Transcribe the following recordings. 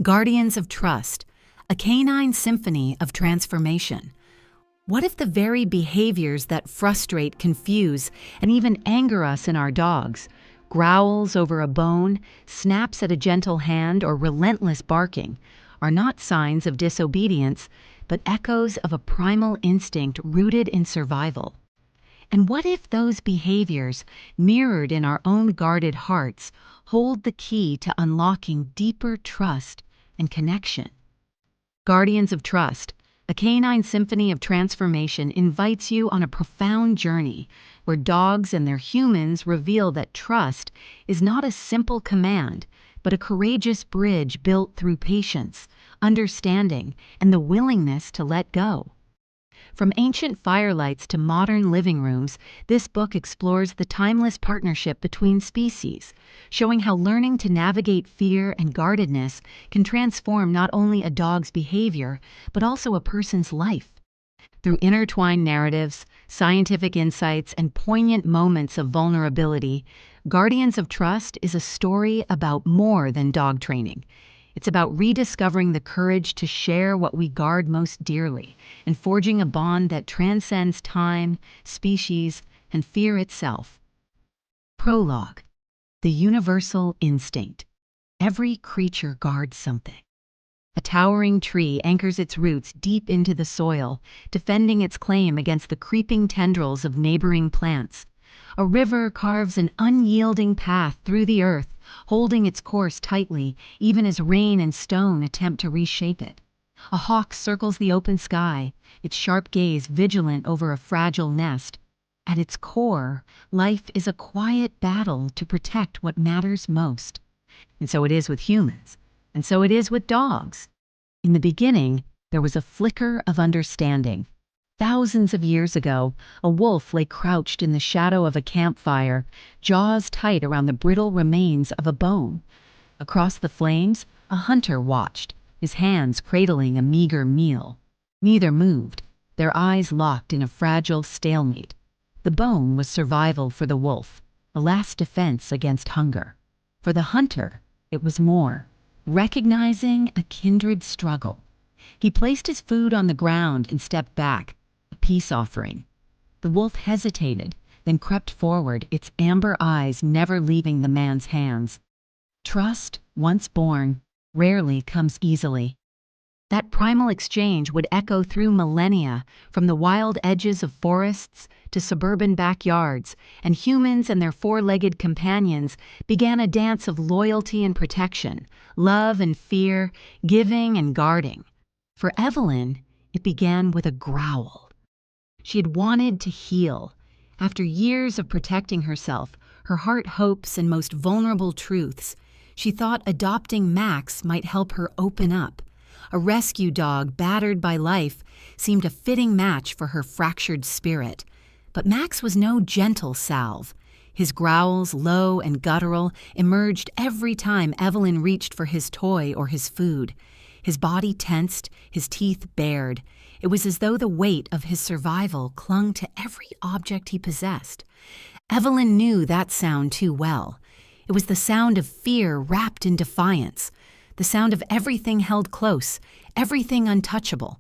Guardians of Trust, a canine symphony of transformation. What if the very behaviors that frustrate, confuse, and even anger us in our dogs, growls over a bone, snaps at a gentle hand, or relentless barking, are not signs of disobedience, but echoes of a primal instinct rooted in survival? And what if those behaviors, mirrored in our own guarded hearts, hold the key to unlocking deeper trust and connection? Guardians of Trust, a canine symphony of transformation, invites you on a profound journey where dogs and their humans reveal that trust is not a simple command, but a courageous bridge built through patience, understanding, and the willingness to let go. From ancient firelights to modern living rooms, this book explores the timeless partnership between species, showing how learning to navigate fear and guardedness can transform not only a dog's behavior, but also a person's life. Through intertwined narratives, scientific insights, and poignant moments of vulnerability, Guardians of Trust is a story about more than dog training. It's about rediscovering the courage to share what we guard most dearly and forging a bond that transcends time, species, and fear itself. Prologue: The universal instinct. Every creature guards something. A towering tree anchors its roots deep into the soil, defending its claim against the creeping tendrils of neighboring plants. A river carves an unyielding path through the earth, holding its course tightly, even as rain and stone attempt to reshape it. A hawk circles the open sky, its sharp gaze vigilant over a fragile nest. At its core, life is a quiet battle to protect what matters most. And so it is with humans, and so it is with dogs. In the beginning, there was a flicker of understanding. Thousands of years ago, a wolf lay crouched in the shadow of a campfire, jaws tight around the brittle remains of a bone. Across the flames, a hunter watched, his hands cradling a meager meal. Neither moved, their eyes locked in a fragile stalemate. The bone was survival for the wolf, a last defense against hunger. For the hunter, it was more, recognizing a kindred struggle. He placed his food on the ground and stepped back, a peace offering. The wolf hesitated, then crept forward, its amber eyes never leaving the man's hands. Trust, once born, rarely comes easily. That primal exchange would echo through millennia, from the wild edges of forests to suburban backyards, and humans and their four-legged companions began a dance of loyalty and protection, love and fear, giving and guarding. For Evelyn, it began with a growl. She had wanted to heal. After years of protecting herself, her heart hopes, and most vulnerable truths, she thought adopting Max might help her open up. A rescue dog battered by life seemed a fitting match for her fractured spirit. But Max was no gentle salve. His growls, low and guttural, emerged every time Evelyn reached for his toy or his food. His body tensed, his teeth bared. It was as though the weight of his survival clung to every object he possessed. Evelyn knew that sound too well. It was the sound of fear wrapped in defiance, the sound of everything held close, everything untouchable.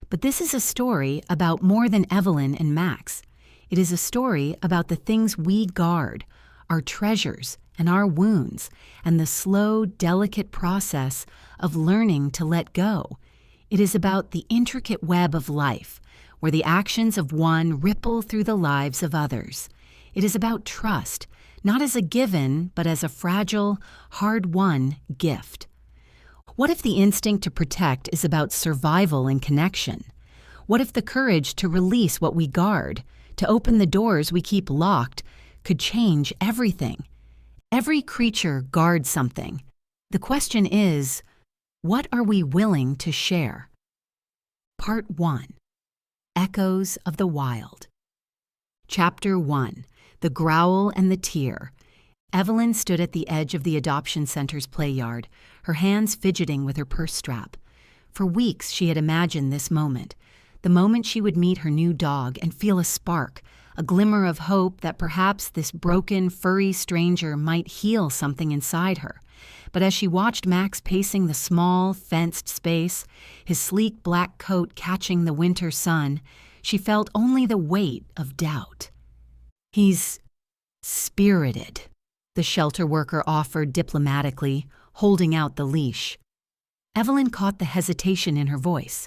But this is a story about more than Evelyn and Max. It is a story about the things we guard, our treasures and our wounds, and the slow, delicate process of learning to let go. It is about the intricate web of life, where the actions of one ripple through the lives of others. It is about trust, not as a given, but as a fragile, hard-won gift. What if the instinct to protect is about survival and connection? What if the courage to release what we guard, to open the doors we keep locked, could change everything? Every creature guards something. The question is, what are we willing to share? Part 1. Echoes of the Wild. Chapter 1. The Growl and the Tear. Evelyn stood at the edge of the adoption center's play yard, her hands fidgeting with her purse strap. For weeks she had imagined this moment, the moment she would meet her new dog and feel a spark, a glimmer of hope that perhaps this broken, furry stranger might heal something inside her. But as she watched Max pacing the small, fenced space, his sleek black coat catching the winter sun, she felt only the weight of doubt. "He's spirited," the shelter worker offered diplomatically, holding out the leash. Evelyn caught the hesitation in her voice.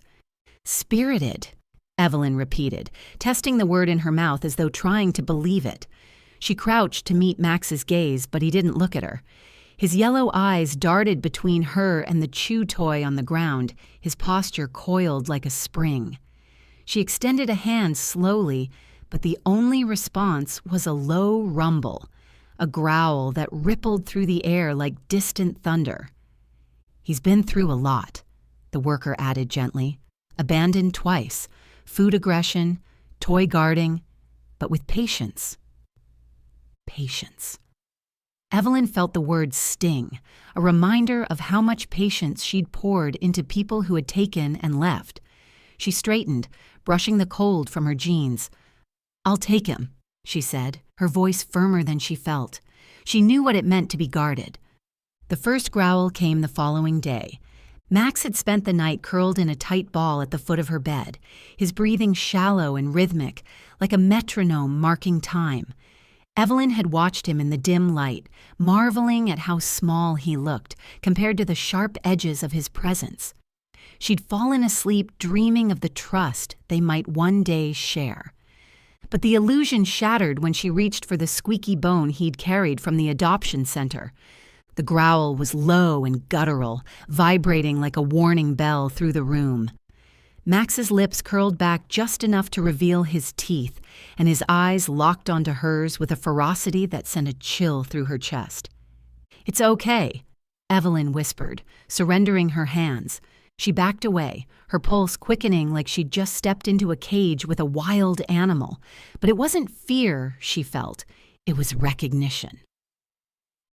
"Spirited," Evelyn repeated, testing the word in her mouth as though trying to believe it. She crouched to meet Max's gaze, but he didn't look at her. His yellow eyes darted between her and the chew toy on the ground, his posture coiled like a spring. She extended a hand slowly, but the only response was a low rumble, a growl that rippled through the air like distant thunder. "He's been through a lot," the worker added gently. "Abandoned twice, food aggression, toy guarding, but with patience." Patience. Evelyn felt the word sting, a reminder of how much patience she'd poured into people who had taken and left. She straightened, brushing the cold from her jeans. "I'll take him," she said, her voice firmer than she felt. She knew what it meant to be guarded. The first growl came the following day. Max had spent the night curled in a tight ball at the foot of her bed, his breathing shallow and rhythmic, like a metronome marking time. Evelyn had watched him in the dim light, marveling at how small he looked compared to the sharp edges of his presence. She'd fallen asleep dreaming of the trust they might one day share. But the illusion shattered when she reached for the squeaky bone he'd carried from the adoption center. The growl was low and guttural, vibrating like a warning bell through the room. Max's lips curled back just enough to reveal his teeth, and his eyes locked onto hers with a ferocity that sent a chill through her chest. "It's okay," Evelyn whispered, surrendering her hands. She backed away, her pulse quickening like she'd just stepped into a cage with a wild animal. But it wasn't fear she felt, it was recognition.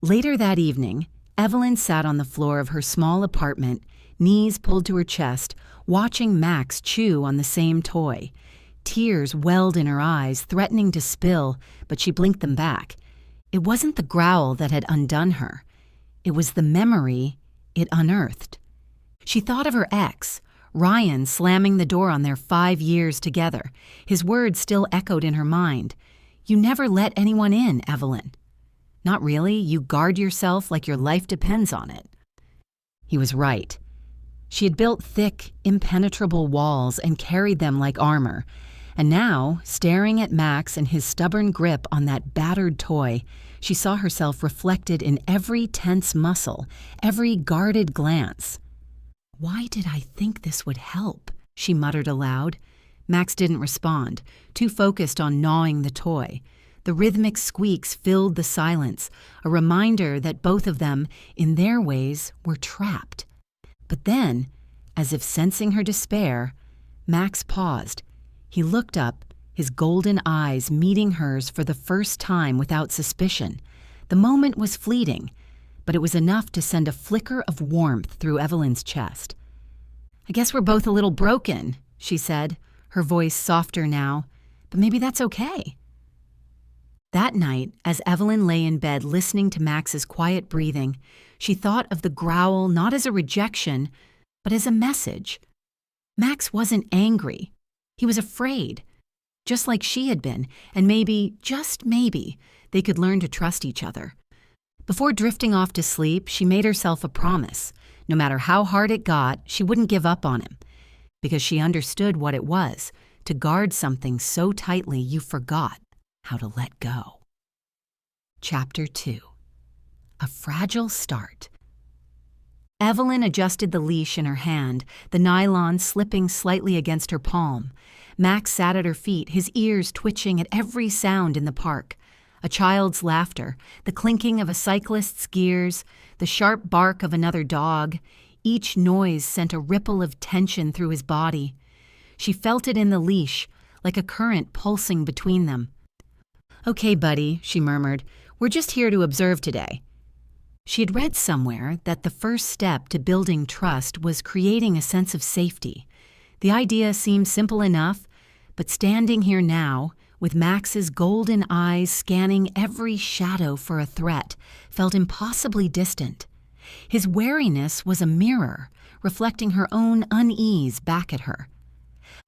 Later that evening, Evelyn sat on the floor of her small apartment, knees pulled to her chest, watching Max chew on the same toy. Tears welled in her eyes, threatening to spill, but she blinked them back. It wasn't the growl that had undone her. It was the memory it unearthed. She thought of her ex, Ryan, slamming the door on their 5 years together. His words still echoed in her mind. "You never let anyone in, Evelyn." "Not really. You guard yourself like your life depends on it." He was right. She had built thick, impenetrable walls and carried them like armor. And now, staring at Max and his stubborn grip on that battered toy, she saw herself reflected in every tense muscle, every guarded glance. "Why did I think this would help?" she muttered aloud. Max didn't respond, too focused on gnawing the toy. The rhythmic squeaks filled the silence, a reminder that both of them, in their ways, were trapped. But then, as if sensing her despair, Max paused. He looked up, his golden eyes meeting hers for the first time without suspicion. The moment was fleeting, but it was enough to send a flicker of warmth through Evelyn's chest. "I guess we're both a little broken," she said, her voice softer now, "but maybe that's okay." That night, as Evelyn lay in bed listening to Max's quiet breathing, she thought of the growl not as a rejection, but as a message. Max wasn't angry. He was afraid, just like she had been, and maybe, just maybe, they could learn to trust each other. Before drifting off to sleep, she made herself a promise. No matter how hard it got, she wouldn't give up on him, because she understood what it was, to guard something so tightly you forgot how to let go. Chapter 2. A Fragile Start. Evelyn adjusted the leash in her hand, the nylon slipping slightly against her palm. Max sat at her feet, his ears twitching at every sound in the park. A child's laughter, the clinking of a cyclist's gears, the sharp bark of another dog. Each noise sent a ripple of tension through his body. She felt it in the leash, like a current pulsing between them. "Okay, buddy," she murmured. "We're just here to observe today." She had read somewhere that the first step to building trust was creating a sense of safety. The idea seemed simple enough, but standing here now, with Max's golden eyes scanning every shadow for a threat, felt impossibly distant. His wariness was a mirror, reflecting her own unease back at her.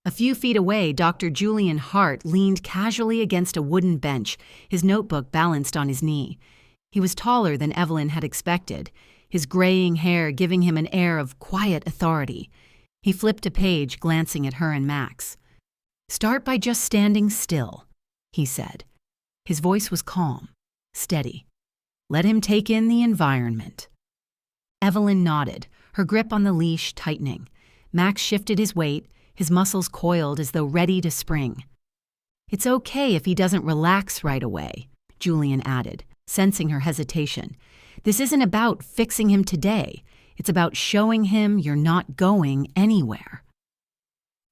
A few feet away, Dr. Julian Hart leaned casually against a wooden bench, his notebook balanced on his knee. He was taller than Evelyn had expected, his graying hair giving him an air of quiet authority. He flipped a page, glancing at her and Max. "Start by just standing still," he said. His voice was calm, steady. Let him take in the environment. Evelyn nodded, her grip on the leash tightening. Max shifted his weight, his muscles coiled as though ready to spring. "It's okay if he doesn't relax right away," Julian added, sensing her hesitation. "This isn't about fixing him today. It's about showing him you're not going anywhere."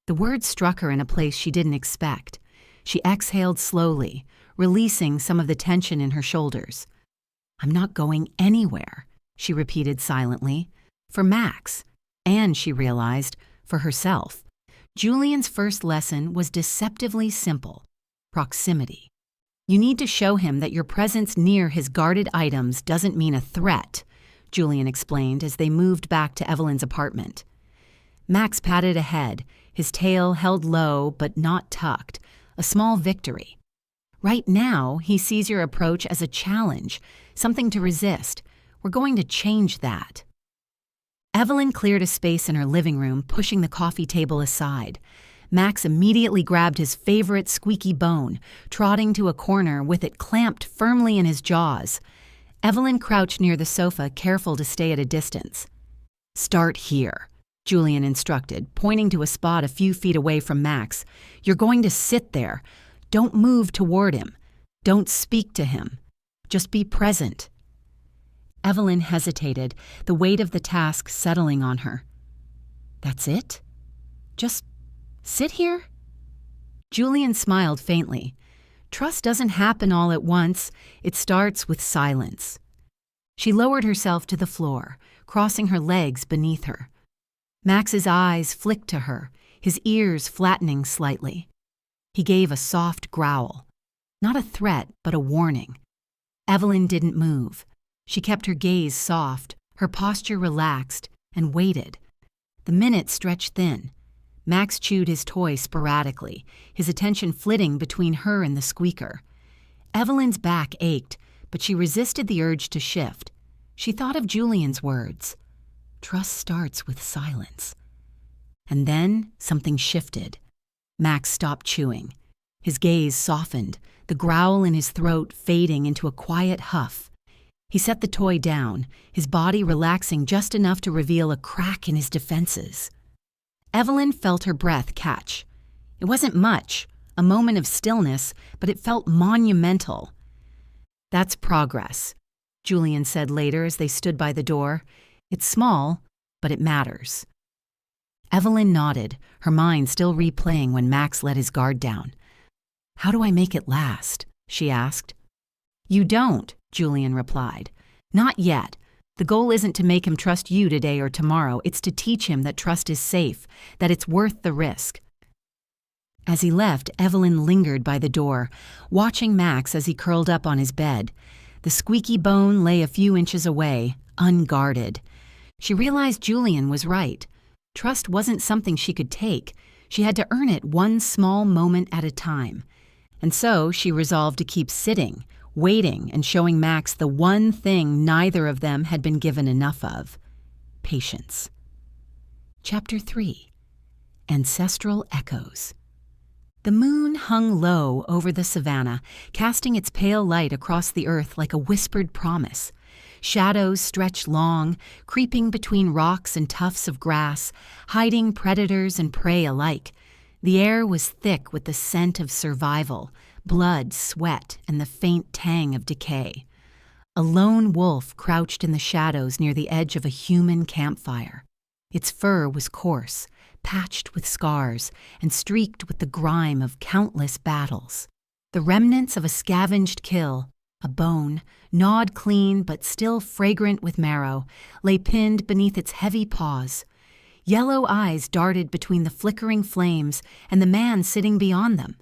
The words struck her in a place she didn't expect. She exhaled slowly, releasing some of the tension in her shoulders. "I'm not going anywhere," she repeated silently. For Max, and she realized, for herself. Julian's first lesson was deceptively simple: proximity. You need to show him that your presence near his guarded items doesn't mean a threat, Julian explained as they moved back to Evelyn's apartment. Max patted ahead, his tail held low but not tucked, a small victory. Right now, he sees your approach as a challenge, something to resist. We're going to change that. Evelyn cleared a space in her living room, pushing the coffee table aside. Max immediately grabbed his favorite squeaky bone, trotting to a corner with it clamped firmly in his jaws. Evelyn crouched near the sofa, careful to stay at a distance. "Start here," Julian instructed, pointing to a spot a few feet away from Max. "You're going to sit there. Don't move toward him. Don't speak to him. Just be present." Evelyn hesitated, the weight of the task settling on her. "That's it? Just sit here?" Julian smiled faintly. "Trust doesn't happen all at once. It starts with silence." She lowered herself to the floor, crossing her legs beneath her. Max's eyes flicked to her, his ears flattening slightly. He gave a soft growl. Not a threat, but a warning. Evelyn didn't move. She kept her gaze soft, her posture relaxed, and waited. The minutes stretched thin. Max chewed his toy sporadically, his attention flitting between her and the squeaker. Evelyn's back ached, but she resisted the urge to shift. She thought of Julian's words. Trust starts with silence. And then something shifted. Max stopped chewing. His gaze softened, the growl in his throat fading into a quiet huff. He set the toy down, his body relaxing just enough to reveal a crack in his defenses. Evelyn felt her breath catch. It wasn't much, a moment of stillness, but it felt monumental. "That's progress," Julian said later as they stood by the door. "It's small, but it matters." Evelyn nodded, her mind still replaying when Max let his guard down. "How do I make it last?" she asked. "You don't," Julian replied. "Not yet. The goal isn't to make him trust you today or tomorrow. It's to teach him that trust is safe, that it's worth the risk." As he left, Evelyn lingered by the door, watching Max as he curled up on his bed. The squeaky bone lay a few inches away, unguarded. She realized Julian was right. Trust wasn't something she could take. She had to earn it one small moment at a time. And so she resolved to keep sitting, waiting and showing Max the one thing neither of them had been given enough of: patience. Chapter 3. Ancestral Echoes. The moon hung low over the savannah, casting its pale light across the earth like a whispered promise. Shadows stretched long, creeping between rocks and tufts of grass, hiding predators and prey alike. The air was thick with the scent of survival, blood, sweat, and the faint tang of decay. A lone wolf crouched in the shadows near the edge of a human campfire. Its fur was coarse, patched with scars, and streaked with the grime of countless battles. The remnants of a scavenged kill, a bone, gnawed clean but still fragrant with marrow, lay pinned beneath its heavy paws. Yellow eyes darted between the flickering flames and the man sitting beyond them.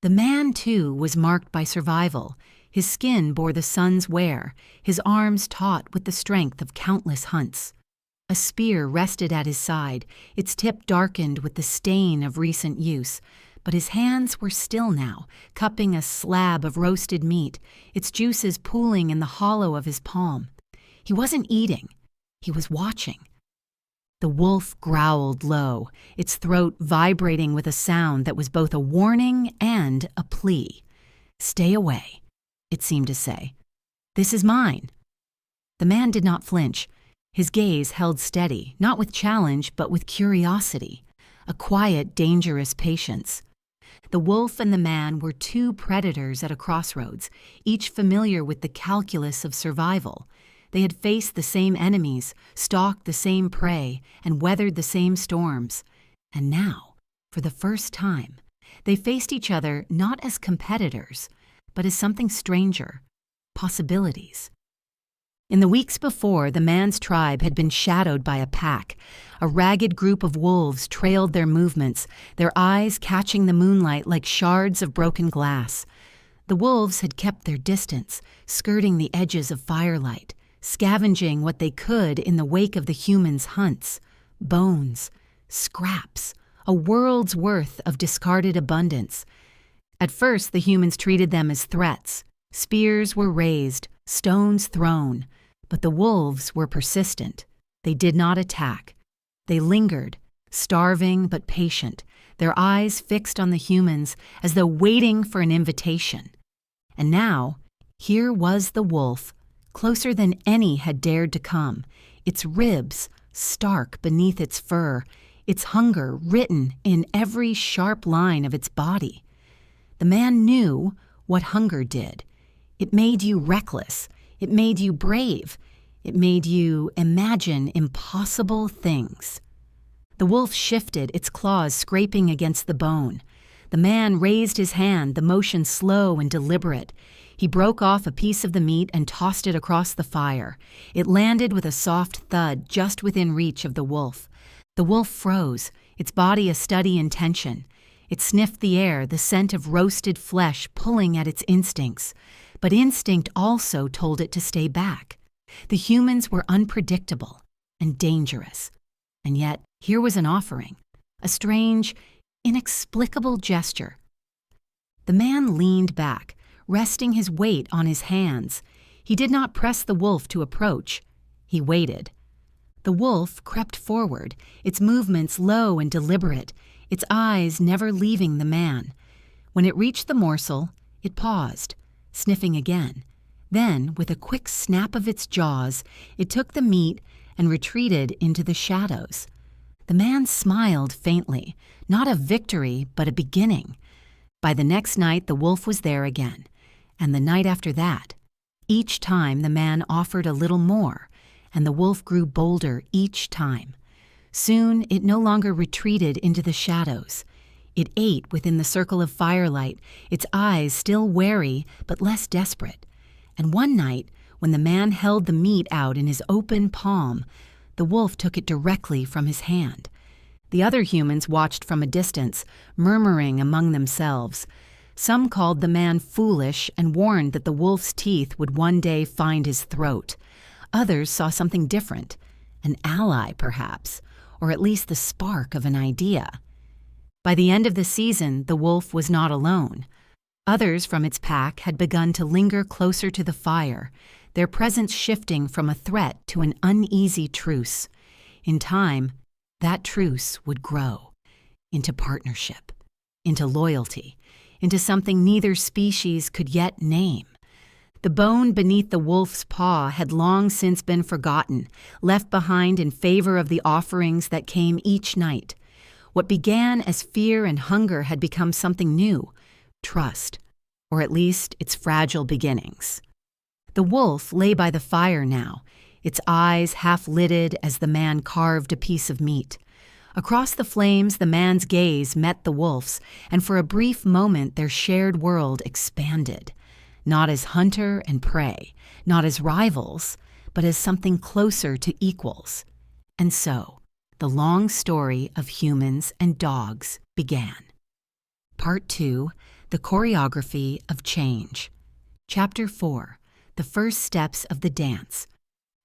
The man, too, was marked by survival, His skin bore the sun's wear, his arms taut with the strength of countless hunts. A spear rested at his side, its tip darkened with the stain of recent use, but his hands were still now, cupping a slab of roasted meat, its juices pooling in the hollow of his palm. He wasn't eating, he was watching. The wolf growled low, its throat vibrating with a sound that was both a warning and a plea. "Stay away," it seemed to say. "This is mine." The man did not flinch. His gaze held steady, not with challenge, but with curiosity, a quiet, dangerous patience. The wolf and the man were two predators at a crossroads, each familiar with the calculus of survival. They had faced the same enemies, stalked the same prey, and weathered the same storms. And now, for the first time, they faced each other not as competitors, but as something stranger, possibilities. In the weeks before, the man's tribe had been shadowed by a pack. A ragged group of wolves trailed their movements, their eyes catching the moonlight like shards of broken glass. The wolves had kept their distance, skirting the edges of firelight, scavenging what they could in the wake of the humans' hunts. Bones, scraps, a world's worth of discarded abundance. At first, the humans treated them as threats. Spears were raised, stones thrown, but the wolves were persistent. They did not attack. They lingered, starving but patient, their eyes fixed on the humans as though waiting for an invitation. And now, here was the wolf, closer than any had dared to come, its ribs stark beneath its fur, its hunger written in every sharp line of its body. The man knew what hunger did. It made you reckless. It made you brave. It made you imagine impossible things. The wolf shifted, its claws scraping against the bone. The man raised his hand, the motion slow and deliberate. He broke off a piece of the meat and tossed it across the fire. It landed with a soft thud just within reach of the wolf. The wolf froze, its body a study in tension. It sniffed the air, the scent of roasted flesh pulling at its instincts. But instinct also told it to stay back. The humans were unpredictable and dangerous. And yet, here was an offering, a strange, inexplicable gesture. The man leaned back, resting his weight on his hands. He did not press the wolf to approach. He waited. The wolf crept forward, its movements low and deliberate, its eyes never leaving the man. When it reached the morsel, it paused, sniffing again. Then, with a quick snap of its jaws, it took the meat and retreated into the shadows. The man smiled faintly, not a victory, but a beginning. By the next night, the wolf was there again, and the night after that. Each time, the man offered a little more, and the wolf grew bolder each time. Soon, it no longer retreated into the shadows. It ate within the circle of firelight, its eyes still wary but less desperate. And one night, when the man held the meat out in his open palm, the wolf took it directly from his hand. The other humans watched from a distance, murmuring among themselves. Some called the man foolish and warned that the wolf's teeth would one day find his throat. Others saw something different, an ally perhaps, or at least the spark of an idea. By the end of the season, the wolf was not alone. Others from its pack had begun to linger closer to the fire, their presence shifting from a threat to an uneasy truce. In time, that truce would grow into partnership, into loyalty, into something neither species could yet name. The bone beneath the wolf's paw had long since been forgotten, left behind in favor of the offerings that came each night. What began as fear and hunger had become something new, trust, or at least its fragile beginnings. The wolf lay by the fire now, its eyes half-lidded as the man carved a piece of meat. Across the flames, the man's gaze met the wolf's, and for a brief moment their shared world expanded. Not as hunter and prey, not as rivals, but as something closer to equals. And so, the long story of humans and dogs began. Part 2, The Choreography of Change. Chapter 4. The First Steps of the Dance.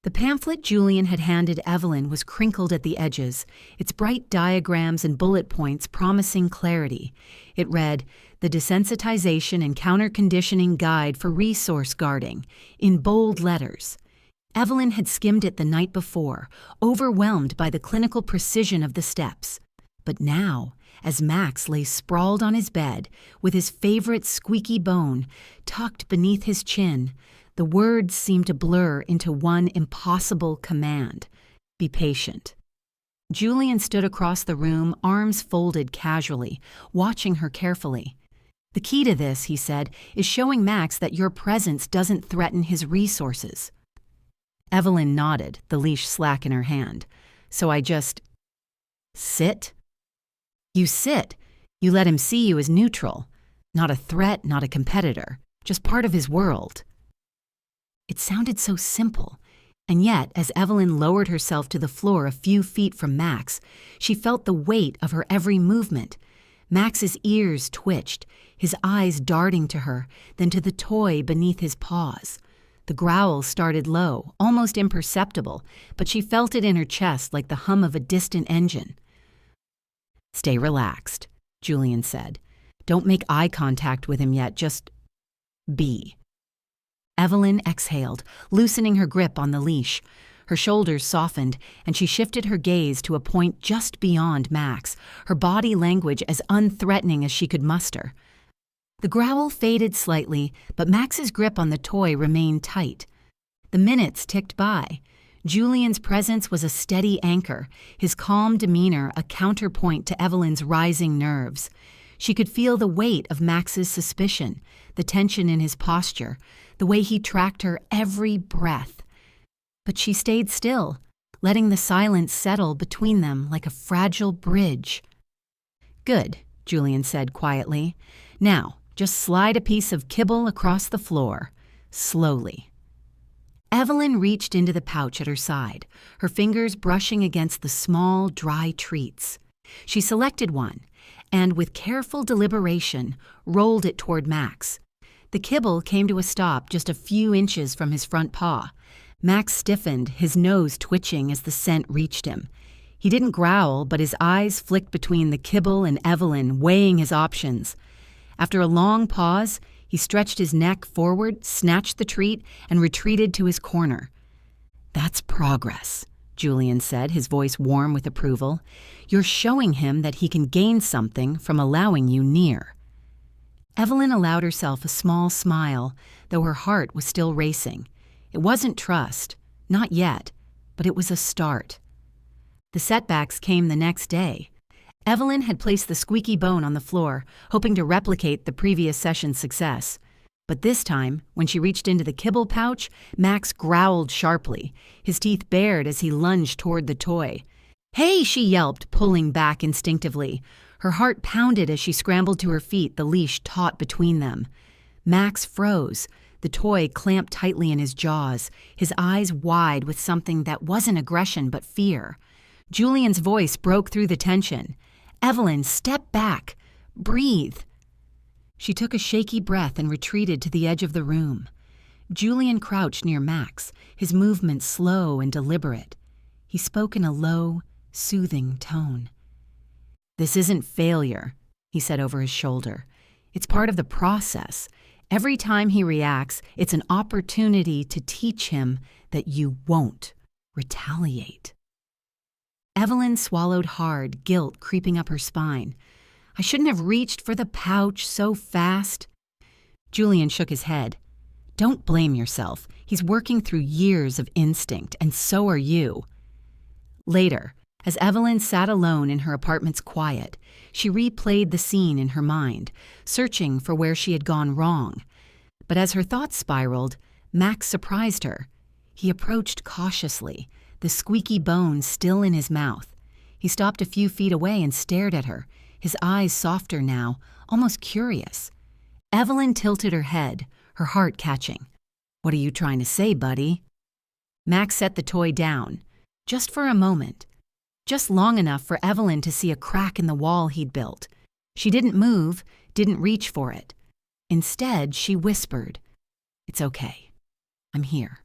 The pamphlet Julian had handed Evelyn was crinkled at the edges, its bright diagrams and bullet points promising clarity. It read, "The Desensitization and Counter-Conditioning Guide for Resource Guarding," in bold letters. Evelyn had skimmed it the night before, overwhelmed by the clinical precision of the steps. But now, as Max lay sprawled on his bed, with his favorite squeaky bone tucked beneath his chin, the words seemed to blur into one impossible command: be patient. Julian stood across the room, arms folded casually, watching her carefully. "The key to this," he said, "is showing Max that your presence doesn't threaten his resources." Evelyn nodded, the leash slack in her hand. "So I just sit?" "You sit. You let him see you as neutral. Not a threat, not a competitor. Just part of his world." It sounded so simple, and yet, as Evelyn lowered herself to the floor a few feet from Max, she felt the weight of her every movement. Max's ears twitched, his eyes darting to her, then to the toy beneath his paws. The growl started low, almost imperceptible, but she felt it in her chest like the hum of a distant engine. "Stay relaxed," Julian said. "Don't make eye contact with him yet, just be." Evelyn exhaled, loosening her grip on the leash. Her shoulders softened, and she shifted her gaze to a point just beyond Max, her body language as unthreatening as she could muster. The growl faded slightly, but Max's grip on the toy remained tight. The minutes ticked by. Julian's presence was a steady anchor, his calm demeanor a counterpoint to Evelyn's rising nerves. She could feel the weight of Max's suspicion, the tension in his posture, the way he tracked her every breath. But she stayed still, letting the silence settle between them like a fragile bridge. "Good," Julian said quietly. "Now, just slide a piece of kibble across the floor, slowly." Evelyn reached into the pouch at her side, her fingers brushing against the small, dry treats. She selected one, and with careful deliberation, rolled it toward Max. The kibble came to a stop just a few inches from his front paw. Max stiffened, his nose twitching as the scent reached him. He didn't growl, but his eyes flicked between the kibble and Evelyn, weighing his options. After a long pause, he stretched his neck forward, snatched the treat, and retreated to his corner. "That's progress," Julian said, his voice warm with approval. "You're showing him that he can gain something from allowing you near." Evelyn allowed herself a small smile, though her heart was still racing. It wasn't trust, not yet, but it was a start. The setbacks came the next day. Evelyn had placed the squeaky bone on the floor, hoping to replicate the previous session's success. But this time, when she reached into the kibble pouch, Max growled sharply, his teeth bared as he lunged toward the toy. "Hey!" she yelped, pulling back instinctively. Her heart pounded as she scrambled to her feet, the leash taut between them. Max froze, the toy clamped tightly in his jaws, his eyes wide with something that wasn't aggression but fear. Julian's voice broke through the tension. "Evelyn, step back. Breathe." She took a shaky breath and retreated to the edge of the room. Julian crouched near Max, his movements slow and deliberate. He spoke in a low, soothing tone. "This isn't failure," he said over his shoulder. "It's part of the process. Every time he reacts, it's an opportunity to teach him that you won't retaliate." Evelyn swallowed hard, guilt creeping up her spine. "I shouldn't have reached for the pouch so fast." Julian shook his head. "Don't blame yourself. He's working through years of instinct, and so are you." Later, as Evelyn sat alone in her apartment's quiet, she replayed the scene in her mind, searching for where she had gone wrong. But as her thoughts spiraled, Max surprised her. He approached cautiously, the squeaky bone still in his mouth. He stopped a few feet away and stared at her, his eyes softer now, almost curious. Evelyn tilted her head, her heart catching. "What are you trying to say, buddy?" Max set the toy down, just for a moment, just long enough for Evelyn to see a crack in the wall he'd built. She didn't move, didn't reach for it. Instead, she whispered, It's okay. I'm here.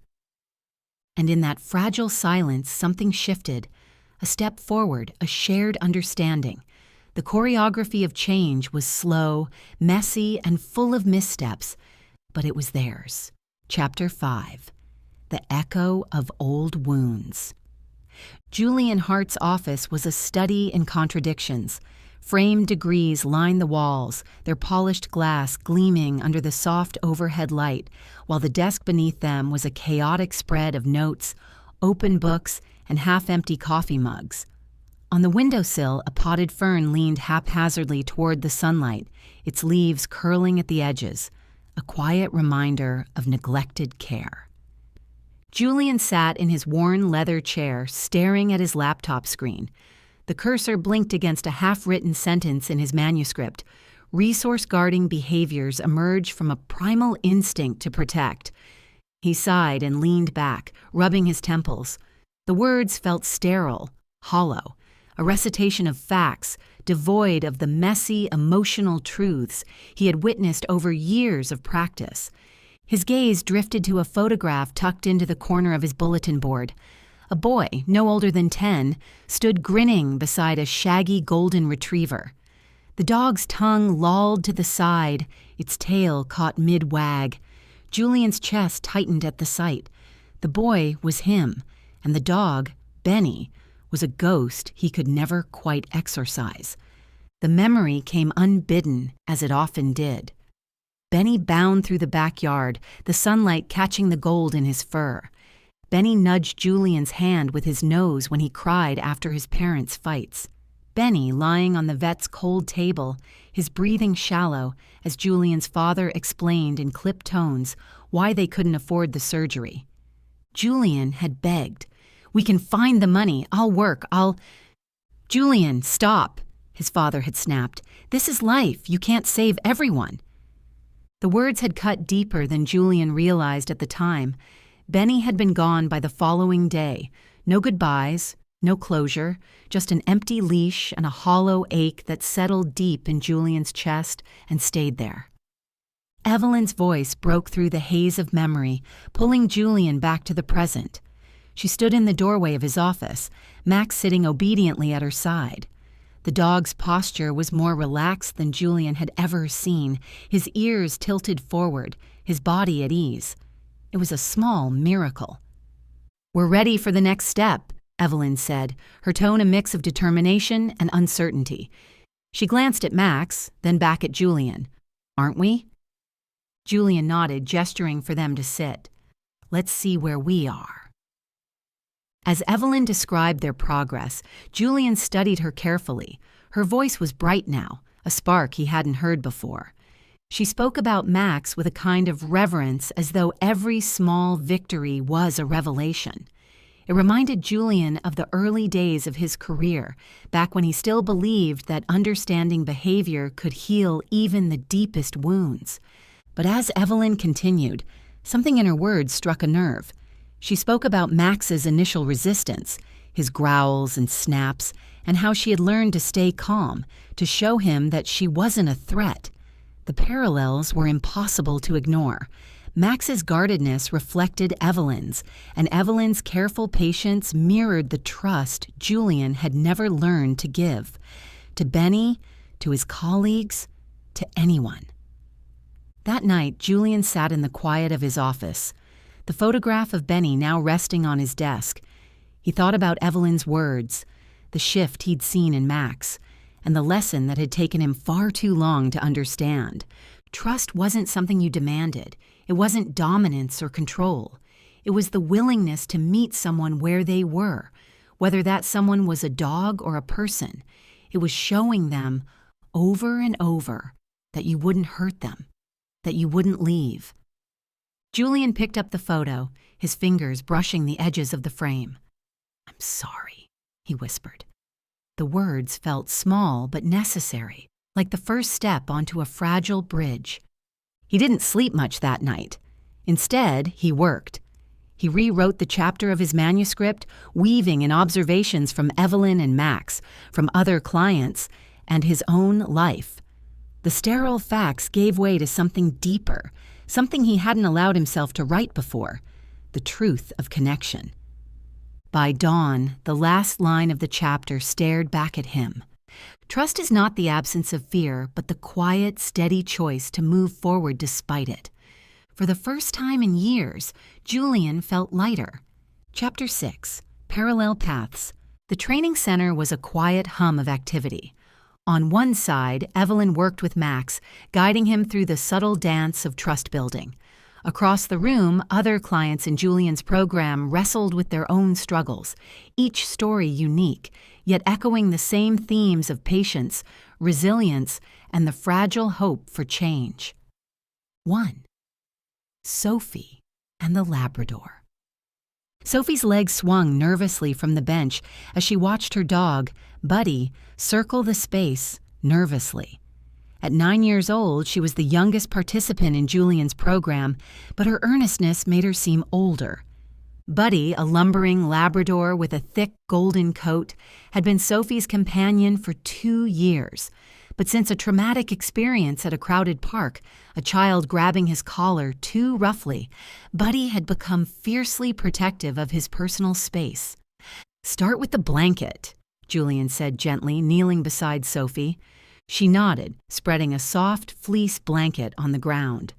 And in that fragile silence, something shifted. A step forward, a shared understanding. The choreography of change was slow, messy, and full of missteps, but it was theirs. Chapter 5. The Echo of Old Wounds. Julian Hart's office was a study in contradictions. Framed degrees lined the walls, their polished glass gleaming under the soft overhead light, while the desk beneath them was a chaotic spread of notes, open books, and half-empty coffee mugs. On the windowsill, a potted fern leaned haphazardly toward the sunlight, its leaves curling at the edges, a quiet reminder of neglected care. Julian sat in his worn leather chair, staring at his laptop screen. The cursor blinked against a half-written sentence in his manuscript. Resource-guarding behaviors emerge from a primal instinct to protect. He sighed and leaned back, rubbing his temples. The words felt sterile, hollow, a recitation of facts, devoid of the messy, emotional truths he had witnessed over years of practice. His gaze drifted to a photograph tucked into the corner of his bulletin board. A boy, no older than 10, stood grinning beside a shaggy golden retriever. The dog's tongue lolled to the side, its tail caught mid-wag. Julian's chest tightened at the sight. The boy was him, and the dog, Benny, was a ghost he could never quite exorcise. The memory came unbidden, as it often did. Benny bounded through the backyard, the sunlight catching the gold in his fur. Benny nudged Julian's hand with his nose when he cried after his parents' fights. Benny lying on the vet's cold table, his breathing shallow, as Julian's father explained in clipped tones why they couldn't afford the surgery. Julian had begged, "We can find the money. I'll work. Julian, stop," his father had snapped. "This is life. You can't save everyone." The words had cut deeper than Julian realized at the time. Benny had been gone by the following day. No goodbyes, no closure, just an empty leash and a hollow ache that settled deep in Julian's chest and stayed there. Evelyn's voice broke through the haze of memory, pulling Julian back to the present. She stood in the doorway of his office, Max sitting obediently at her side. The dog's posture was more relaxed than Julian had ever seen, his ears tilted forward, his body at ease. It was a small miracle. "We're ready for the next step," Evelyn said, her tone a mix of determination and uncertainty. She glanced at Max, then back at Julian. "Aren't we?" Julian nodded, gesturing for them to sit. "Let's see where we are." As Evelyn described their progress, Julian studied her carefully. Her voice was bright now, a spark he hadn't heard before. She spoke about Max with a kind of reverence, as though every small victory was a revelation. It reminded Julian of the early days of his career, back when he still believed that understanding behavior could heal even the deepest wounds. But as Evelyn continued, something in her words struck a nerve. She spoke about Max's initial resistance, his growls and snaps, and how she had learned to stay calm, to show him that she wasn't a threat. The parallels were impossible to ignore. Max's guardedness reflected Evelyn's, and Evelyn's careful patience mirrored the trust Julian had never learned to give. To Benny, to his colleagues, to anyone. That night, Julian sat in the quiet of his office, the photograph of Benny now resting on his desk. He thought about Evelyn's words, the shift he'd seen in Max, and the lesson that had taken him far too long to understand. Trust wasn't something you demanded. It wasn't dominance or control. It was the willingness to meet someone where they were, whether that someone was a dog or a person. It was showing them over and over that you wouldn't hurt them, that you wouldn't leave. Julian picked up the photo, his fingers brushing the edges of the frame. "I'm sorry," he whispered. The words felt small but necessary, like the first step onto a fragile bridge. He didn't sleep much that night. Instead, he worked. He rewrote the chapter of his manuscript, weaving in observations from Evelyn and Max, from other clients, and his own life. The sterile facts gave way to something deeper, something he hadn't allowed himself to write before, the truth of connection. By dawn, the last line of the chapter stared back at him. Trust is not the absence of fear, but the quiet, steady choice to move forward despite it. For the first time in years, Julian felt lighter. Chapter 6, Parallel Paths. The training center was a quiet hum of activity. On one side, Evelyn worked with Max, guiding him through the subtle dance of trust building. Across the room, other clients in Julian's program wrestled with their own struggles, each story unique, yet echoing the same themes of patience, resilience, and the fragile hope for change. 1. Sophie and the Labrador. Sophie's legs swung nervously from the bench as she watched her dog, Buddy, circle the space nervously. At 9 years old, she was the youngest participant in Julian's program, but her earnestness made her seem older. Buddy, a lumbering Labrador with a thick golden coat, had been Sophie's companion for 2 years. But since a traumatic experience at a crowded park, a child grabbing his collar too roughly, Buddy had become fiercely protective of his personal space. "Start with the blanket," Julian said gently, kneeling beside Sophie. She nodded, spreading a soft fleece blanket on the ground.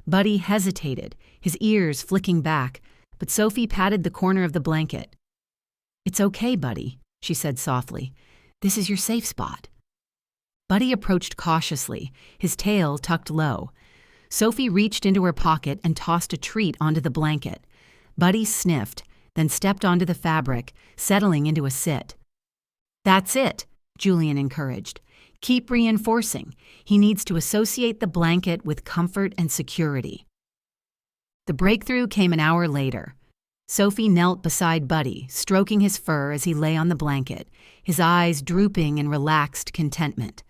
Buddy hesitated, his ears flicking back, but Sophie patted the corner of the blanket. "It's okay, Buddy," she said softly. "This is your safe spot." Buddy approached cautiously, his tail tucked low. Sophie reached into her pocket and tossed a treat onto the blanket. Buddy sniffed, then stepped onto the fabric, settling into a sit. "That's it," Julian encouraged. "Keep reinforcing. He needs to associate the blanket with comfort and security." The breakthrough came an hour later. Sophie knelt beside Buddy, stroking his fur as he lay on the blanket, his eyes drooping in relaxed contentment.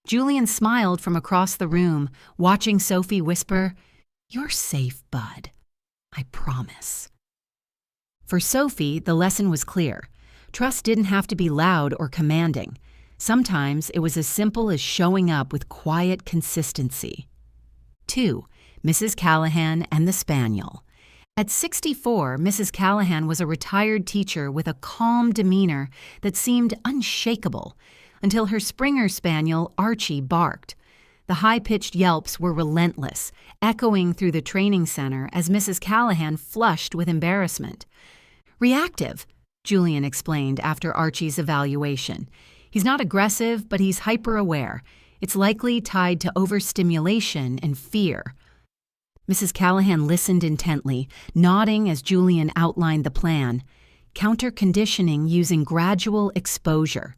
Julian smiled from across the room, watching Sophie whisper, "You're safe, Bud. I promise." For Sophie, the lesson was clear. Trust didn't have to be loud or commanding. Sometimes it was as simple as showing up with quiet consistency. 2. Mrs. Callahan and the Spaniel. At 64, Mrs. Callahan was a retired teacher with a calm demeanor that seemed unshakable, until her Springer Spaniel, Archie, barked. The high-pitched yelps were relentless, echoing through the training center as Mrs. Callahan flushed with embarrassment. "Reactive," Julian explained after Archie's evaluation. "He's not aggressive, but he's hyper-aware. It's likely tied to overstimulation and fear." Mrs. Callahan listened intently, nodding as Julian outlined the plan. Counter-conditioning using gradual exposure.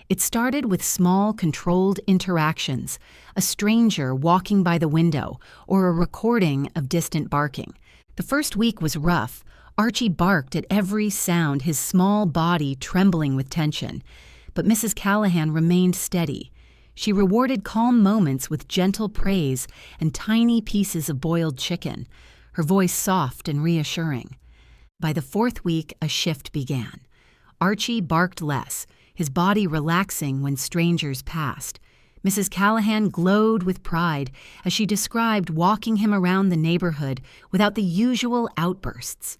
It started with small, controlled interactions, a stranger walking by the window, or a recording of distant barking. The first week was rough. Archie barked at every sound, his small body trembling with tension. But Mrs. Callahan remained steady. She rewarded calm moments with gentle praise and tiny pieces of boiled chicken, her voice soft and reassuring. By the 4th week, a shift began. Archie barked less, his body relaxing when strangers passed. Mrs. Callahan glowed with pride as she described walking him around the neighborhood without the usual outbursts.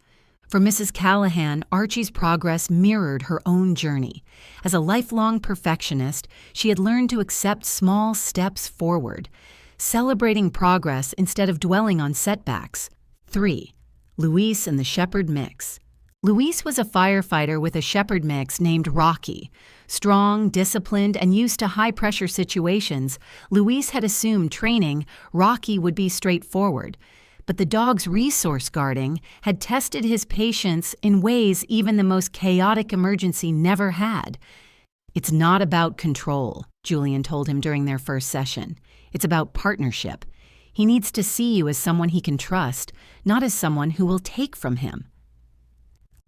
For Mrs. Callahan, Archie's progress mirrored her own journey. As a lifelong perfectionist, she had learned to accept small steps forward, celebrating progress instead of dwelling on setbacks. 3. Luis and the Shepherd Mix. Luis was a firefighter with a shepherd mix named Rocky. Strong, disciplined, and used to high-pressure situations, Luis had assumed training, Rocky would be straightforward. But the dog's resource guarding had tested his patience in ways even the most chaotic emergency never had. "It's not about control," Julian told him during their first session. "It's about partnership. He needs to see you as someone he can trust, not as someone who will take from him."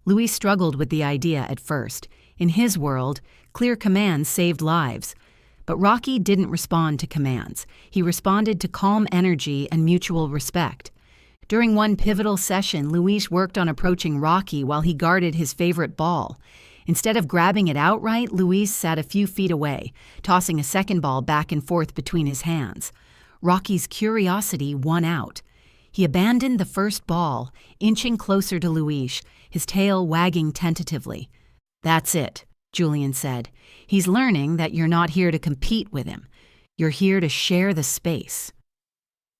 Luis struggled with the idea at first. In his world, clear commands saved lives. But Rocky didn't respond to commands. He responded to calm energy and mutual respect. During one pivotal session, Luis worked on approaching Rocky while he guarded his favorite ball. Instead of grabbing it outright, Luis sat a few feet away, tossing a second ball back and forth between his hands. Rocky's curiosity won out. He abandoned the first ball, inching closer to Leash, his tail wagging tentatively. "That's it," Julian said. "He's learning that you're not here to compete with him. You're here to share the space."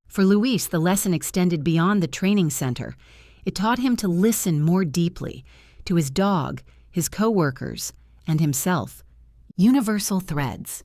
For Leash, the lesson extended beyond the training center. It taught him to listen more deeply to his dog, his coworkers, and himself. Universal threads.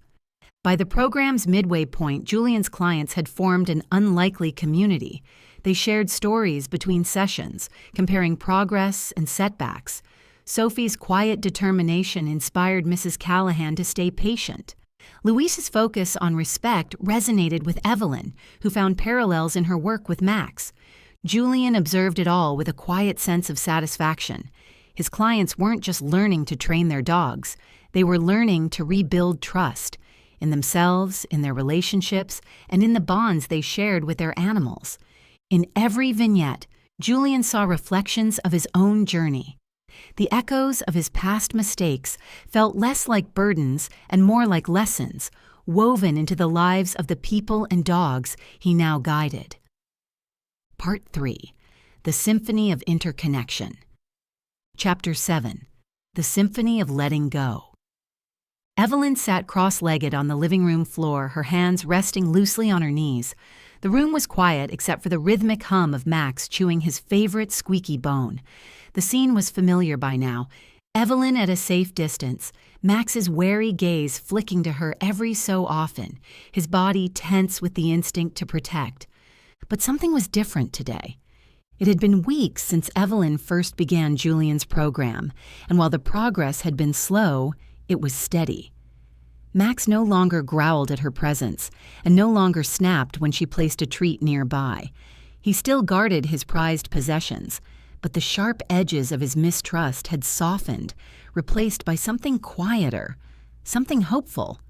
By the program's midway point, Julian's clients had formed an unlikely community. They shared stories between sessions, comparing progress and setbacks. Sophie's quiet determination inspired Mrs. Callahan to stay patient. Louise's focus on respect resonated with Evelyn, who found parallels in her work with Max. Julian observed it all with a quiet sense of satisfaction. His clients weren't just learning to train their dogs, they were learning to rebuild trust in themselves, in their relationships, and in the bonds they shared with their animals. In every vignette, Julian saw reflections of his own journey. The echoes of his past mistakes felt less like burdens and more like lessons, woven into the lives of the people and dogs he now guided. Part 3. The Symphony of Interconnection. Chapter 7. The Symphony of Letting Go. Evelyn sat cross-legged on the living room floor, her hands resting loosely on her knees. The room was quiet except for the rhythmic hum of Max chewing his favorite squeaky bone. The scene was familiar by now. Evelyn at a safe distance, Max's wary gaze flicking to her every so often, his body tense with the instinct to protect. But something was different today. It had been weeks since Evelyn first began Julian's program, and while the progress had been slow, it was steady. Max no longer growled at her presence, and no longer snapped when she placed a treat nearby. He still guarded his prized possessions, but the sharp edges of his mistrust had softened, replaced by something quieter, something hopeful.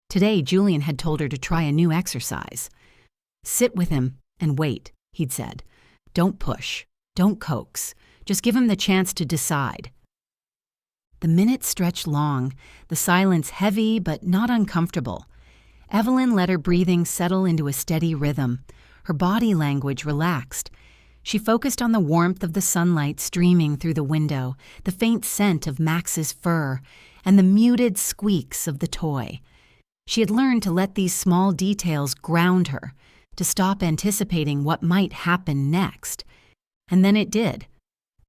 Today, Julian had told her to try a new exercise. "Sit with him and wait," he'd said. "Don't push, don't coax, just give him the chance to decide." The minutes stretched long, the silence heavy but not uncomfortable. Evelyn let her breathing settle into a steady rhythm. Her body language relaxed. She focused on the warmth of the sunlight streaming through the window, the faint scent of Max's fur, and the muted squeaks of the toy. She had learned to let these small details ground her, to stop anticipating what might happen next. And then it did.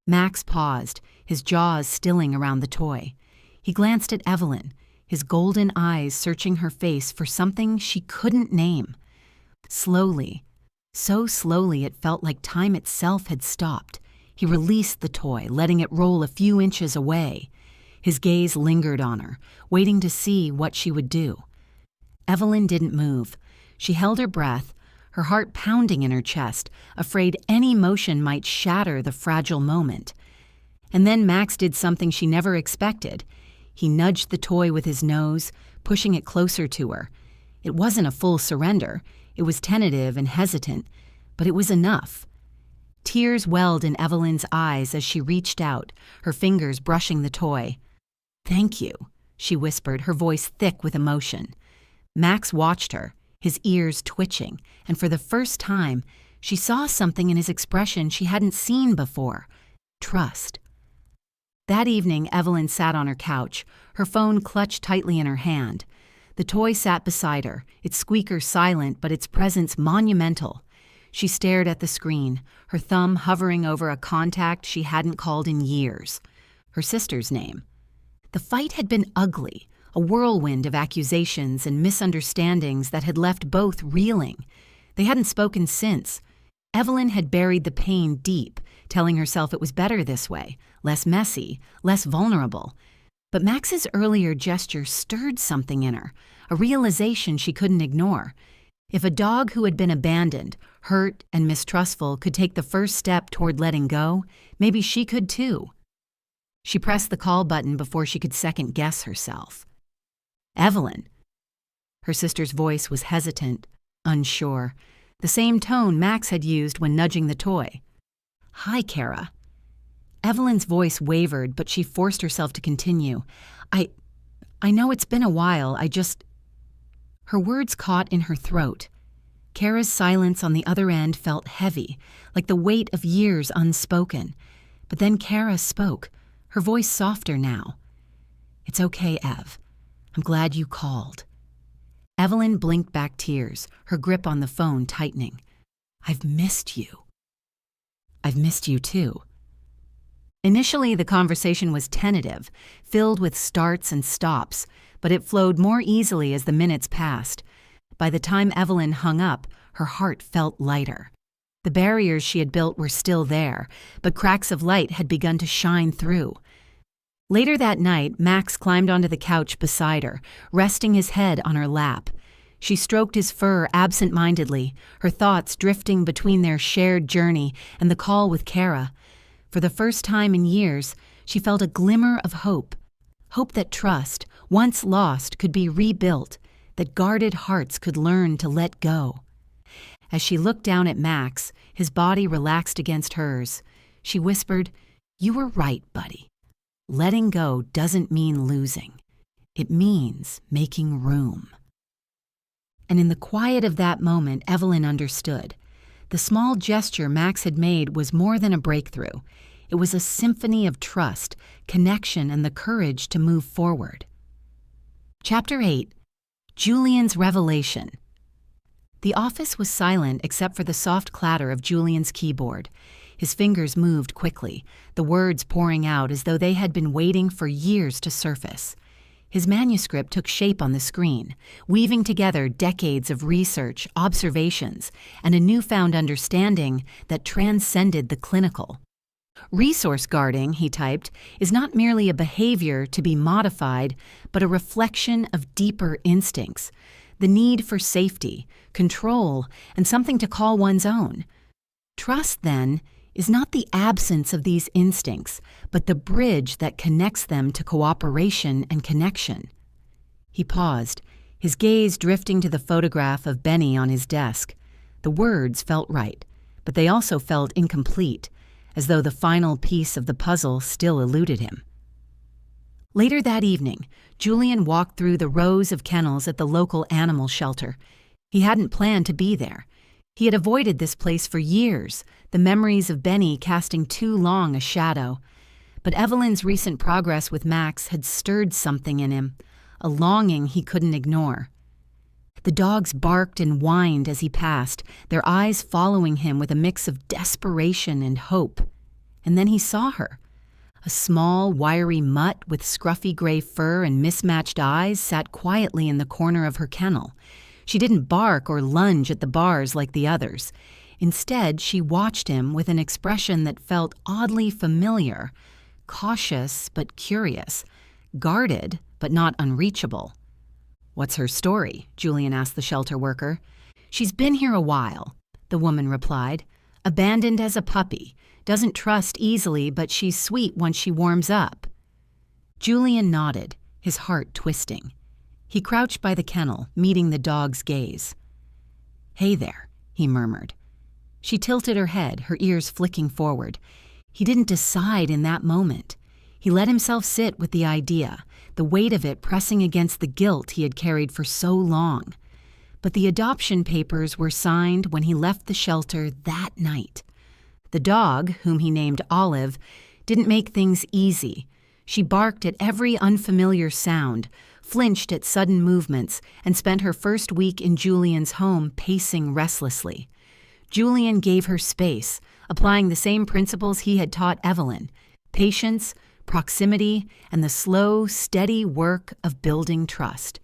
Max paused, his jaws stilling around the toy. He glanced at Evelyn, his golden eyes searching her face for something she couldn't name. Slowly, so slowly it felt like time itself had stopped, he released the toy, letting it roll a few inches away. His gaze lingered on her, waiting to see what she would do. Evelyn didn't move. She held her breath, her heart pounding in her chest, afraid any motion might shatter the fragile moment. And then Max did something she never expected. He nudged the toy with his nose, pushing it closer to her. It wasn't a full surrender. It was tentative and hesitant, but it was enough. Tears welled in Evelyn's eyes as she reached out, her fingers brushing the toy. "Thank you," she whispered, her voice thick with emotion. Max watched her, his ears twitching, and for the first time, she saw something in his expression she hadn't seen before: trust. That evening, Evelyn sat on her couch, her phone clutched tightly in her hand. The toy sat beside her, its squeaker silent but its presence monumental. She stared at the screen, her thumb hovering over a contact she hadn't called in years. Her sister's name. The fight had been ugly, a whirlwind of accusations and misunderstandings that had left both reeling. They hadn't spoken since. Evelyn had buried the pain deep, telling herself it was better this way, less messy, less vulnerable. But Max's earlier gesture stirred something in her, a realization she couldn't ignore. If a dog who had been abandoned, hurt, and mistrustful could take the first step toward letting go, maybe she could too. She pressed the call button before she could second-guess herself. "Evelyn." Her sister's voice was hesitant, unsure, the same tone Max had used when nudging the toy. "Hi, Kara." Evelyn's voice wavered, but she forced herself to continue. I know it's been a while, Her words caught in her throat. Kara's silence on the other end felt heavy, like the weight of years unspoken. But then Kara spoke, her voice softer now. "It's okay, Ev. I'm glad you called." Evelyn blinked back tears, her grip on the phone tightening. "I've missed you." "I've missed you too." Initially, the conversation was tentative, filled with starts and stops, but it flowed more easily as the minutes passed. By the time Evelyn hung up, her heart felt lighter. The barriers she had built were still there, but cracks of light had begun to shine through. Later that night, Max climbed onto the couch beside her, resting his head on her lap. She stroked his fur absent-mindedly, her thoughts drifting between their shared journey and the call with Kara. For the first time in years, she felt a glimmer of hope. Hope that trust, once lost, could be rebuilt, that guarded hearts could learn to let go. As she looked down at Max, his body relaxed against hers, she whispered, "You were right, buddy. Letting go doesn't mean losing. It means making room." And in the quiet of that moment, Evelyn understood. The small gesture Max had made was more than a breakthrough. It was a symphony of trust, connection, and the courage to move forward. Chapter 8. Julian's Revelation. The office was silent except for the soft clatter of Julian's keyboard. His fingers moved quickly, the words pouring out as though they had been waiting for years to surface. His manuscript took shape on the screen, weaving together decades of research, observations, and a newfound understanding that transcended the clinical. Resource guarding, he typed, is not merely a behavior to be modified, but a reflection of deeper instincts, the need for safety, control, and something to call one's own. Trust, then, is not the absence of these instincts, but the bridge that connects them to cooperation and connection. He paused, his gaze drifting to the photograph of Benny on his desk. The words felt right, but they also felt incomplete, as though the final piece of the puzzle still eluded him. Later that evening, Julian walked through the rows of kennels at the local animal shelter. He hadn't planned to be there. He had avoided this place for years, the memories of Benny casting too long a shadow. But Evelyn's recent progress with Max had stirred something in him, a longing he couldn't ignore. The dogs barked and whined as he passed, their eyes following him with a mix of desperation and hope. And then he saw her. A small, wiry mutt with scruffy gray fur and mismatched eyes sat quietly in the corner of her kennel. She didn't bark or lunge at the bars like the others. Instead, she watched him with an expression that felt oddly familiar, cautious but curious, guarded but not unreachable. "What's her story?" Julian asked the shelter worker. "She's been here a while," the woman replied. "Abandoned as a puppy. Doesn't trust easily, but she's sweet once she warms up." Julian nodded, his heart twisting. He crouched by the kennel, meeting the dog's gaze. "Hey there," he murmured. She tilted her head, her ears flicking forward. He didn't decide in that moment. He let himself sit with the idea, the weight of it pressing against the guilt he had carried for so long. But the adoption papers were signed when he left the shelter that night. The dog, whom he named Olive, didn't make things easy. She barked at every unfamiliar sound, flinched at sudden movements, and spent her first week in Julian's home pacing restlessly. Julian gave her space, applying the same principles he had taught Evelyn: patience, proximity, and the slow, steady work of building trust.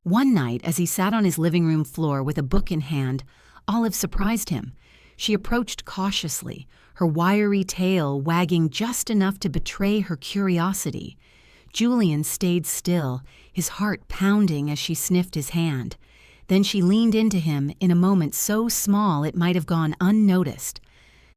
One night, as he sat on his living room floor with a book in hand, Olive surprised him. She approached cautiously, her wiry tail wagging just enough to betray her curiosity. Julian stayed still, his heart pounding as she sniffed his hand. Then she leaned into him in a moment so small it might have gone unnoticed.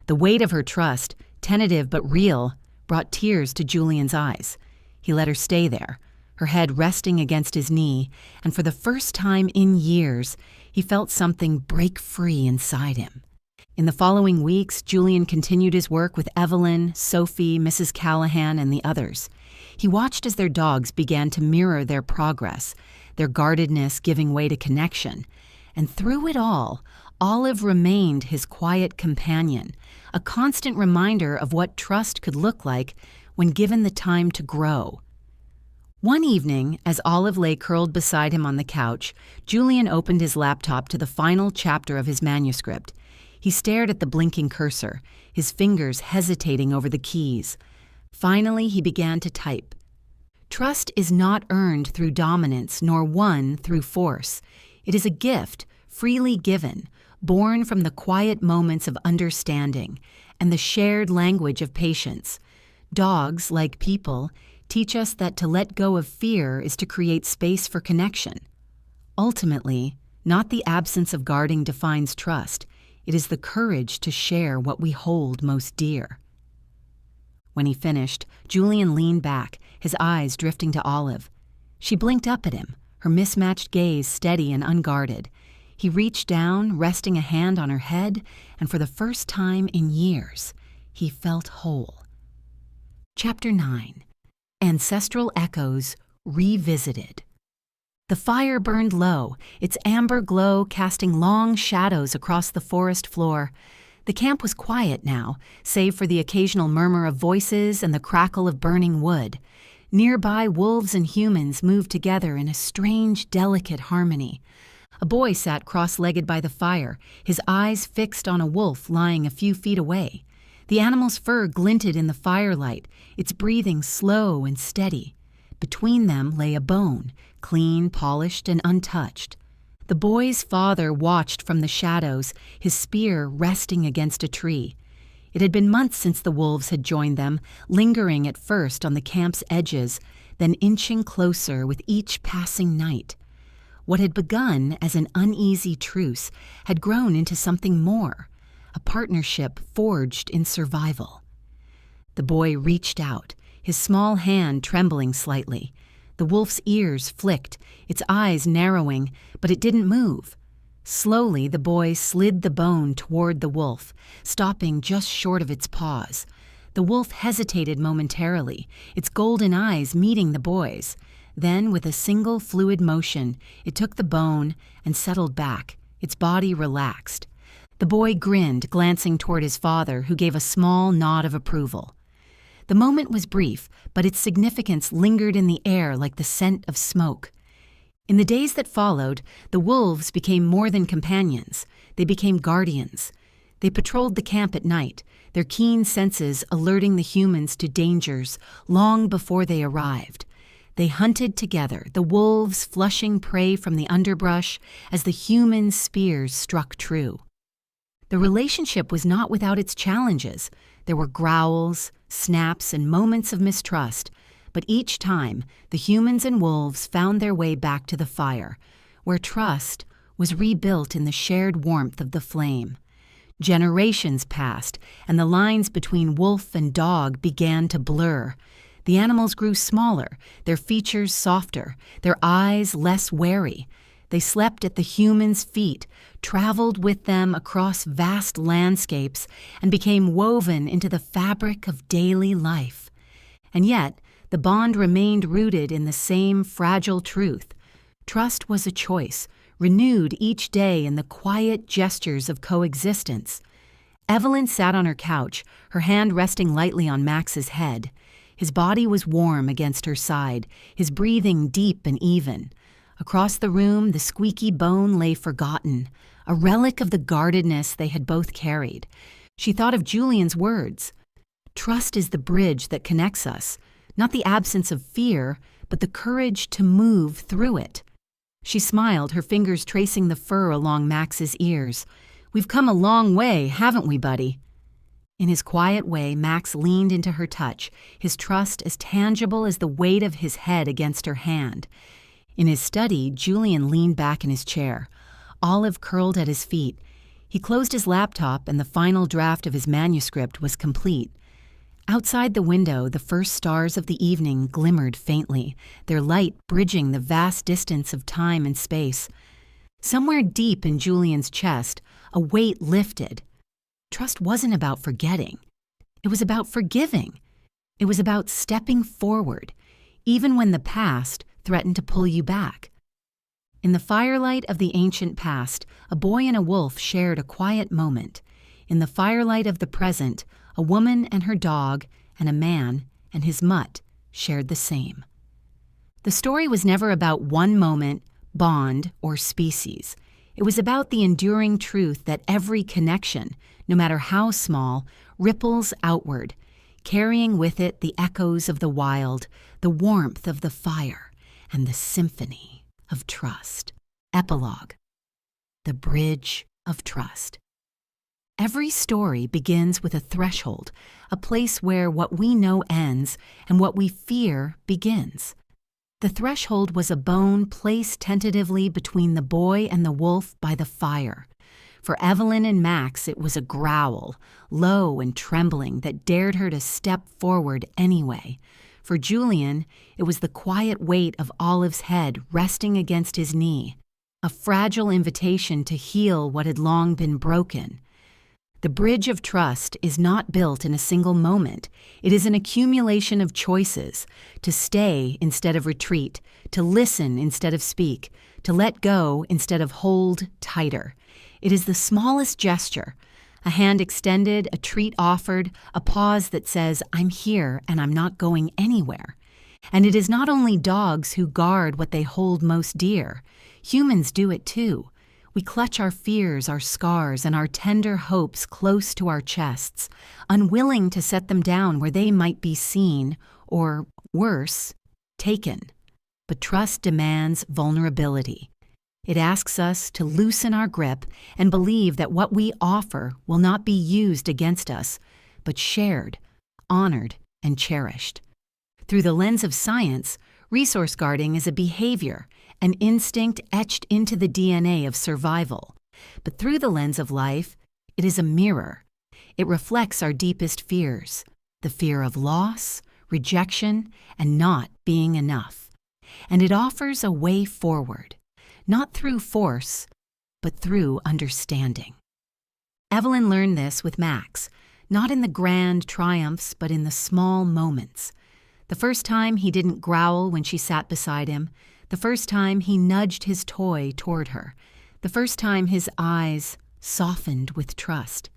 The weight of her trust, tentative but real, brought tears to Julian's eyes. He let her stay there, her head resting against his knee, and for the first time in years, he felt something break free inside him. In the following weeks, Julian continued his work with Evelyn, Sophie, Mrs. Callahan, and the others. He watched as their dogs began to mirror their progress, their guardedness giving way to connection. And through it all, Olive remained his quiet companion, a constant reminder of what trust could look like when given the time to grow. One evening, as Olive lay curled beside him on the couch, Julian opened his laptop to the final chapter of his manuscript. He stared at the blinking cursor, his fingers hesitating over the keys. Finally, he began to type. Trust is not earned through dominance nor won through force. It is a gift, freely given, born from the quiet moments of understanding and the shared language of patience. Dogs, like people, teach us that to let go of fear is to create space for connection. Ultimately, not the absence of guarding defines trust. It is the courage to share what we hold most dear. When he finished, Julian leaned back, his eyes drifting to Olive. She blinked up at him, her mismatched gaze steady and unguarded. He reached down, resting a hand on her head, and for the first time in years, he felt whole. Chapter 9. Ancestral Echoes Revisited. The fire burned low, its amber glow casting long shadows across the forest floor. The camp was quiet now, save for the occasional murmur of voices and the crackle of burning wood. Nearby, wolves and humans moved together in a strange, delicate harmony. A boy sat cross-legged by the fire, his eyes fixed on a wolf lying a few feet away. The animal's fur glinted in the firelight, its breathing slow and steady. Between them lay a bone, clean, polished, and untouched. The boy's father watched from the shadows, his spear resting against a tree. It had been months since the wolves had joined them, lingering at first on the camp's edges, then inching closer with each passing night. What had begun as an uneasy truce had grown into something more, a partnership forged in survival. The boy reached out, his small hand trembling slightly. The wolf's ears flicked, its eyes narrowing, but it didn't move. Slowly, the boy slid the bone toward the wolf, stopping just short of its paws. The wolf hesitated momentarily, its golden eyes meeting the boy's. Then, with a single fluid motion, it took the bone and settled back, its body relaxed. The boy grinned, glancing toward his father, who gave a small nod of approval. The moment was brief, but its significance lingered in the air like the scent of smoke. In the days that followed, the wolves became more than companions. They became guardians. They patrolled the camp at night, their keen senses alerting the humans to dangers long before they arrived. They hunted together, the wolves flushing prey from the underbrush as the human spears struck true. The relationship was not without its challenges. There were growls, snaps, and moments of mistrust, but each time the humans and wolves found their way back to the fire, where trust was rebuilt in the shared warmth of the flame. Generations passed, and the lines between wolf and dog began to blur. The animals grew smaller, their features softer, their eyes less wary. They slept at the humans' feet, traveled with them across vast landscapes, and became woven into the fabric of daily life. And yet, the bond remained rooted in the same fragile truth. Trust was a choice, renewed each day in the quiet gestures of coexistence. Evelyn sat on her couch, her hand resting lightly on Max's head. His body was warm against her side, his breathing deep and even. Across the room, the squeaky bone lay forgotten, a relic of the guardedness they had both carried. She thought of Julian's words. Trust is the bridge that connects us, not the absence of fear, but the courage to move through it. She smiled, her fingers tracing the fur along Max's ears. We've come a long way, haven't we, buddy? In his quiet way, Max leaned into her touch, his trust as tangible as the weight of his head against her hand. In his study, Julian leaned back in his chair. Olive curled at his feet. He closed his laptop, and the final draft of his manuscript was complete. Outside the window, the first stars of the evening glimmered faintly, their light bridging the vast distance of time and space. Somewhere deep in Julian's chest, a weight lifted. Trust wasn't about forgetting. It was about forgiving. It was about stepping forward, even when the past threatened to pull you back. In the firelight of the ancient past, a boy and a wolf shared a quiet moment. In the firelight of the present, a woman and her dog, and a man and his mutt shared the same. The story was never about one moment, bond, or species. It was about the enduring truth that every connection, no matter how small, ripples outward, carrying with it the echoes of the wild, the warmth of the fire, and the symphony of trust. Epilogue: The Bridge of Trust. Every story begins with a threshold, a place where what we know ends and what we fear begins. The threshold was a bone placed tentatively between the boy and the wolf by the fire. For Evelyn and Max, it was a growl, low and trembling, that dared her to step forward anyway. For Julian, it was the quiet weight of Olive's head resting against his knee, a fragile invitation to heal what had long been broken. The bridge of trust is not built in a single moment. It is an accumulation of choices: to stay instead of retreat, to listen instead of speak, to let go instead of hold tighter. It is the smallest gesture: a hand extended, a treat offered, a pause that says, "I'm here and I'm not going anywhere." And it is not only dogs who guard what they hold most dear. Humans do it too. We clutch our fears, our scars, and our tender hopes close to our chests, unwilling to set them down where they might be seen, or, worse, taken. But trust demands vulnerability. It asks us to loosen our grip and believe that what we offer will not be used against us, but shared, honored, and cherished. Through the lens of science, resource guarding is a behavior, an instinct etched into the DNA of survival. But through the lens of life, it is a mirror. It reflects our deepest fears: the fear of loss, rejection, and not being enough. And it offers a way forward. Not through force, but through understanding. Evelyn learned this with Max, not in the grand triumphs, but in the small moments. The first time he didn't growl when she sat beside him, the first time he nudged his toy toward her, the first time his eyes softened with trust.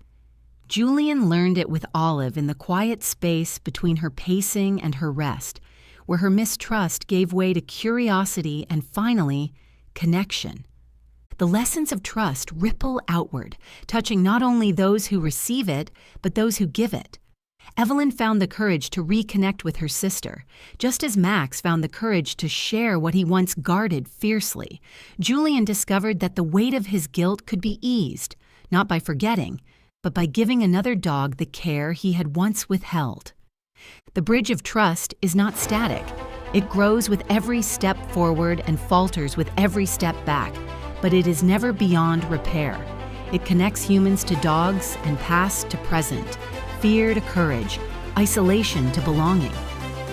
Julian learned it with Olive in the quiet space between her pacing and her rest, where her mistrust gave way to curiosity and finally, connection. The lessons of trust ripple outward, touching not only those who receive it, but those who give it. Evelyn found the courage to reconnect with her sister, just as Max found the courage to share what he once guarded fiercely. Julian discovered that the weight of his guilt could be eased, not by forgetting, but by giving another dog the care he had once withheld. The bridge of trust is not static. It grows with every step forward and falters with every step back, but it is never beyond repair. It connects humans to dogs and past to present, fear to courage, isolation to belonging.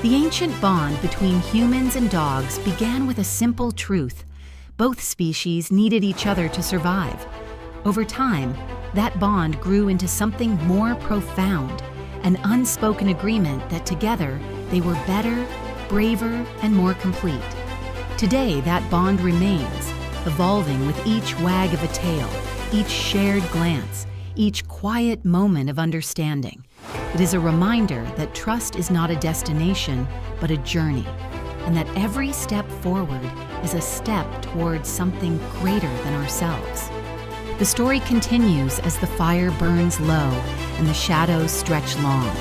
The ancient bond between humans and dogs began with a simple truth: both species needed each other to survive. Over time, that bond grew into something more profound, an unspoken agreement that together they were better, braver, and more complete. Today, that bond remains, evolving with each wag of a tail, each shared glance, each quiet moment of understanding. It is a reminder that trust is not a destination, but a journey, and that every step forward is a step towards something greater than ourselves. The story continues as the fire burns low and the shadows stretch long.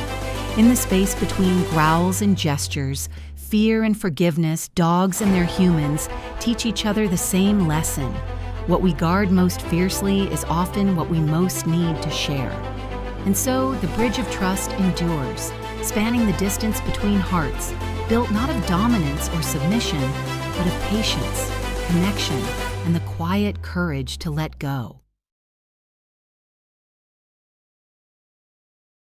In the space between growls and gestures, fear and forgiveness, dogs and their humans teach each other the same lesson. What we guard most fiercely is often what we most need to share. And so the bridge of trust endures, spanning the distance between hearts, built not of dominance or submission, but of patience, connection, and the quiet courage to let go.